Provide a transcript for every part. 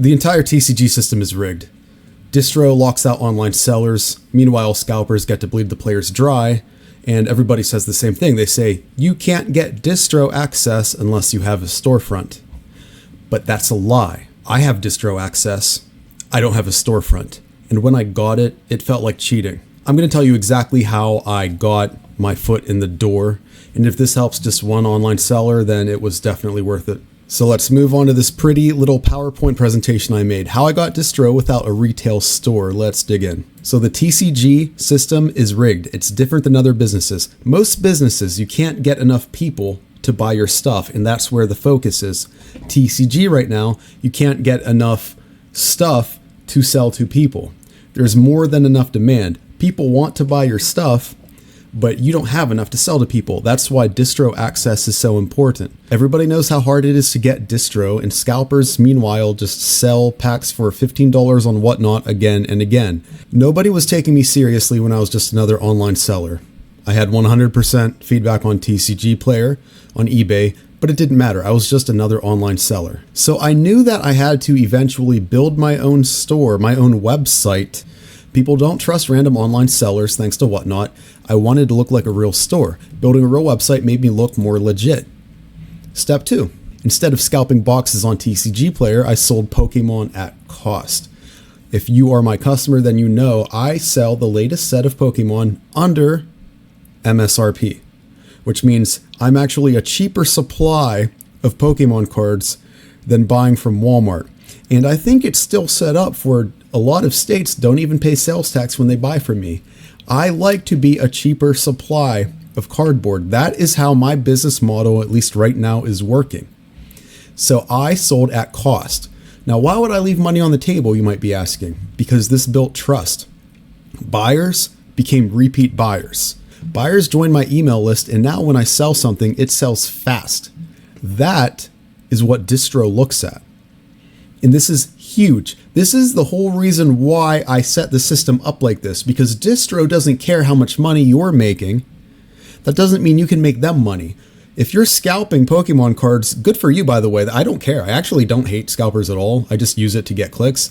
The entire TCG system is rigged. Distro locks out online sellers. Meanwhile, scalpers get to bleed the players dry. And everybody says the same thing. They say, you can't get distro access unless you have a storefront. But that's a lie. I have distro access. I don't have a storefront. And when I got it, it felt like cheating. I'm going to tell you exactly how I got my foot in the door. And if this helps just one online seller, then it was definitely worth it. So let's move on to this pretty little PowerPoint presentation I made. How I got distro without a retail store. Let's dig in. So the TCG system is rigged. It's different than other businesses. Most businesses, you can't get enough people to buy your stuff, and that's where the focus is. TCG right now, you can't get enough stuff to sell to people. There's more than enough demand. People want to buy your stuff, but you don't have enough to sell to people. That's why distro access is so important. Everybody knows how hard it is to get distro, and scalpers, meanwhile, just sell packs for $15 on Whatnot again and again. Nobody was taking me seriously when I was just another online seller. I had 100% feedback on TCG Player, on eBay, but it didn't matter. I was just another online seller. So I knew that I had to eventually build my own store, my own website. People don't trust random online sellers thanks to Whatnot. I wanted to look like a real store. Building a real website made me look more legit. Step 2. Instead of scalping boxes on TCG Player, I sold Pokemon at cost. If you are my customer, then you know I sell the latest set of Pokemon under MSRP, which means I'm actually a cheaper supply of Pokemon cards than buying from Walmart. And I think it's still set up for a lot of states don't even pay sales tax when they buy from me. I like to be a cheaper supply of cardboard. That is how my business model, at least right now, is working. So I sold at cost. Now, why would I leave money on the table, you might be asking? Because this built trust. Buyers became repeat buyers. Buyers joined my email list, and now when I sell something, it sells fast. That is what distro looks at. And this is huge. This is the whole reason why I set the system up like this, because distro doesn't care how much money you're making. That doesn't mean you can make them money. If you're scalping Pokemon cards, good for you, by the way. I don't care. I actually don't hate scalpers at all. I just use it to get clicks.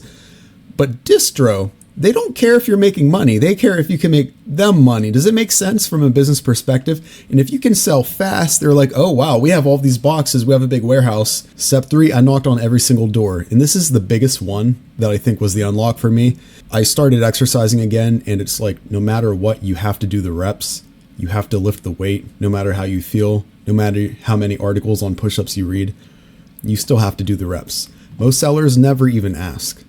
But distro, they don't care if you're making money. They care if you can make them money. Does it make sense from a business perspective? And if you can sell fast, they're like, oh, wow, we have all these boxes. We have a big warehouse. Step 3, I knocked on every single door. And this is the biggest one that I think was the unlock for me. I started exercising again, and it's like, no matter what, you have to do the reps. You have to lift the weight, no matter how you feel, no matter how many articles on push-ups you read. You still have to do the reps. Most sellers never even ask.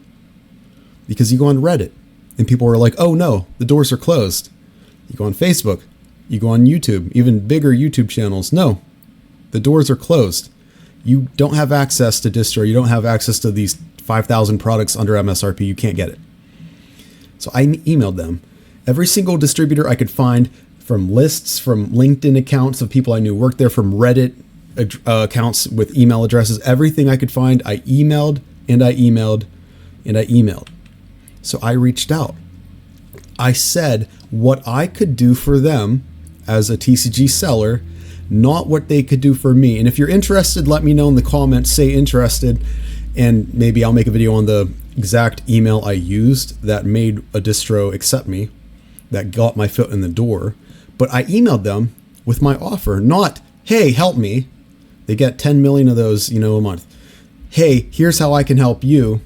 Because you go on Reddit, and people are like, oh no, the doors are closed. You go on Facebook, you go on YouTube, even bigger YouTube channels. No, the doors are closed. You don't have access to distro. You don't have access to these 5,000 products under MSRP. You can't get it. So I emailed them. Every single distributor I could find, from lists, from LinkedIn accounts of people I knew worked there, from Reddit accounts with email addresses, everything I could find, I emailed and I emailed and I emailed. So I reached out. I said what I could do for them as a TCG seller, not what they could do for me. And if you're interested, let me know in the comments, say interested, and maybe I'll make a video on the exact email I used that made a distro accept me, that got my foot in the door. But I emailed them with my offer, not, hey, help me. They get 10 million of those, a month. Hey, here's how I can help you.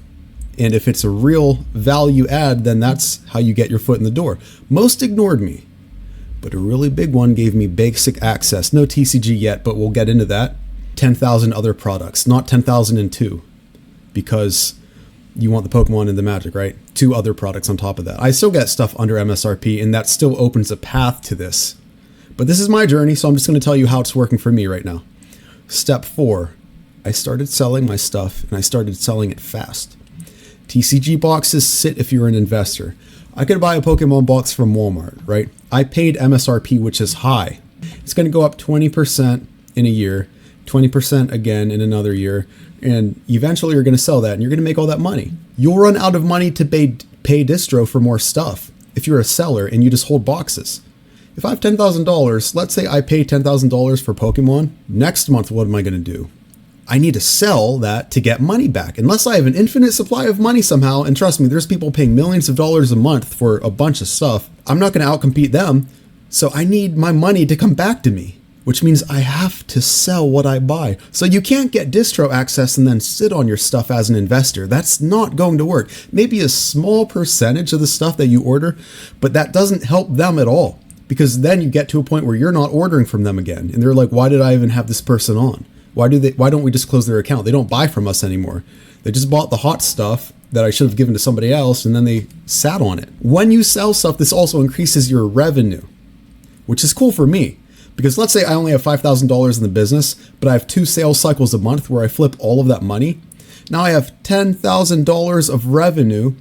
And if it's a real value add, then that's how you get your foot in the door. Most ignored me, but a really big one gave me basic access. No TCG yet, but we'll get into that. 10,000 other products, not 10,002, because you want the Pokemon and the Magic, right? 2 other products on top of that. I still get stuff under MSRP, and that still opens a path to this. But this is my journey, so I'm just going to tell you how it's working for me right now. Step 4, I started selling my stuff, and I started selling it fast. TCG boxes sit if you're an investor. I could buy a Pokemon box from Walmart, right? I paid MSRP, which is high. It's going to go up 20% in a year, 20% again in another year, and eventually you're going to sell that and you're going to make all that money. You'll run out of money to pay distro for more stuff if you're a seller and you just hold boxes. If I have $10,000, let's say I pay $10,000 for Pokemon, next month what am I going to do? I need to sell that to get money back. Unless I have an infinite supply of money somehow, and trust me, there's people paying millions of dollars a month for a bunch of stuff. I'm not going to outcompete them. So I need my money to come back to me, which means I have to sell what I buy. So you can't get distro access and then sit on your stuff as an investor. That's not going to work. Maybe a small percentage of the stuff that you order, but that doesn't help them at all, because then you get to a point where you're not ordering from them again. And they're like, why did I even have this person on? Why don't we just close their account? They don't buy from us anymore. They just bought the hot stuff that I should have given to somebody else, and then they sat on it. When you sell stuff, this also increases your revenue, which is cool for me. Because let's say I only have $5,000 in the business, but I have 2 sales cycles a month where I flip all of that money. Now I have $10,000 of revenue,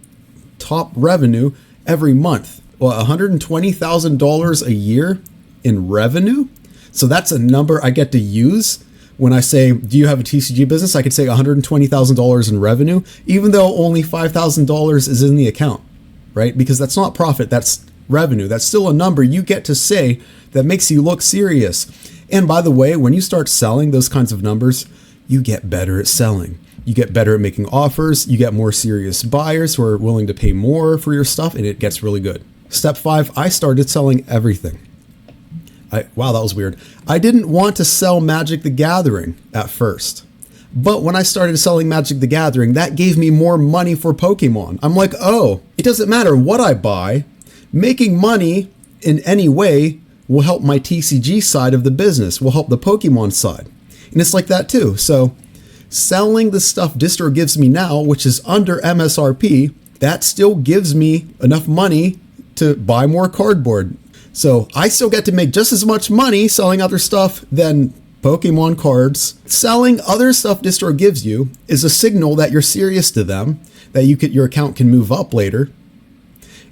top revenue, every month. Well, $120,000 a year in revenue. So that's a number I get to use. When I say, do you have a TCG business? I could say $120,000 in revenue, even though only $5,000 is in the account, right? Because that's not profit, that's revenue. That's still a number you get to say that makes you look serious. And by the way, when you start selling those kinds of numbers, you get better at selling. You get better at making offers. You get more serious buyers who are willing to pay more for your stuff, and it gets really good. Step 5, I started selling everything. Wow, that was weird. I didn't want to sell Magic the Gathering at first. But when I started selling Magic the Gathering, that gave me more money for Pokemon. I'm like, oh, it doesn't matter what I buy. Making money in any way will help my TCG side of the business, will help the Pokemon side. And it's like that too. So selling the stuff distro gives me now, which is under MSRP, that still gives me enough money to buy more cardboard. So I still get to make just as much money selling other stuff than Pokemon cards. Selling other stuff distro gives you is a signal that you're serious to them, that your account can move up later.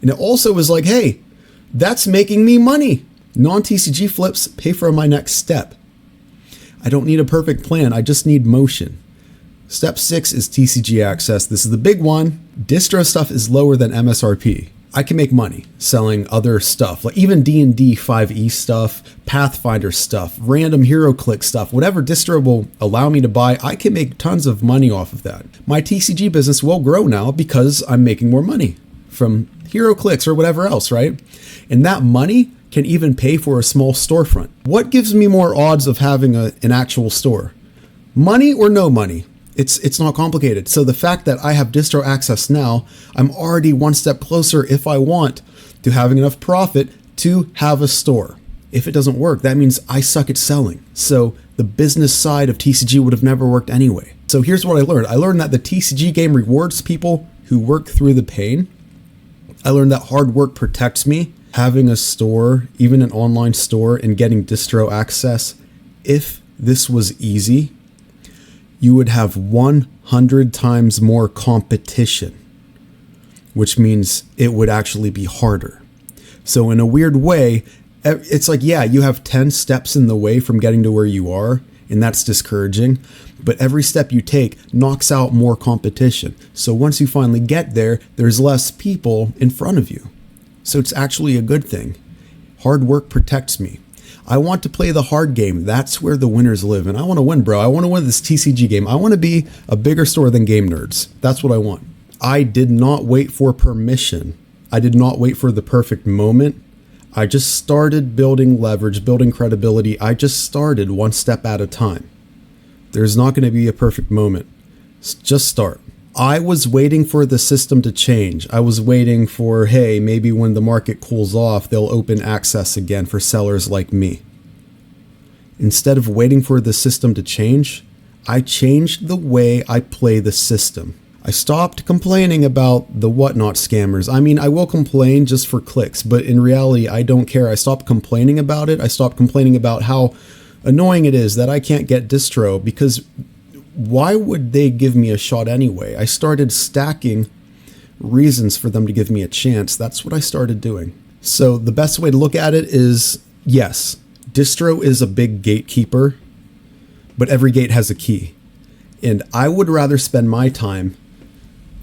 And it also is like, hey, that's making me money. Non-TCG flips pay for my next step. I don't need a perfect plan. I just need motion. Step 6 is TCG access. This is the big one. Distro stuff is lower than MSRP. I can make money selling other stuff, like even D&D 5e stuff, Pathfinder stuff, random HeroClix stuff, whatever distro will allow me to buy, I can make tons of money off of that. My TCG business will grow now because I'm making more money from HeroClix or whatever else, right? And that money can even pay for a small storefront. What gives me more odds of having an actual store? Money or no money? It's not complicated. So the fact that I have distro access now, I'm already one step closer, if I want, to having enough profit to have a store. If it doesn't work, that means I suck at selling. So the business side of TCG would have never worked anyway. So here's what I learned. I learned that the TCG game rewards people who work through the pain. I learned that hard work protects me. Having a store, even an online store, and getting distro access, if this was easy, you would have 100 times more competition, which means it would actually be harder. So in a weird way, it's like, yeah, you have 10 steps in the way from getting to where you are, and that's discouraging. But every step you take knocks out more competition. So once you finally get there, there's less people in front of you. So it's actually a good thing. Hard work protects me. I want to play the hard game. That's where the winners live. And I want to win, bro. I want to win this TCG game. I want to be a bigger store than Game Nerds. That's what I want. I did not wait for permission. I did not wait for the perfect moment. I just started building leverage, building credibility. I just started one step at a time. There's not going to be a perfect moment. Just start. I was waiting for the system to change. I was waiting for, hey, maybe when the market cools off, they'll open access again for sellers like me. Instead of waiting for the system to change, I changed the way I play the system. I stopped complaining about the whatnot scammers. I mean, I will complain just for clicks, but in reality, I don't care. I stopped complaining about it. I stopped complaining about how annoying it is that I can't get distro, because why would they give me a shot anyway? I started stacking reasons for them to give me a chance. That's what I started doing. So the best way to look at it is, yes, distro is a big gatekeeper, but every gate has a key. And I would rather spend my time,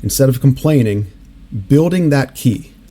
instead of complaining, building that key.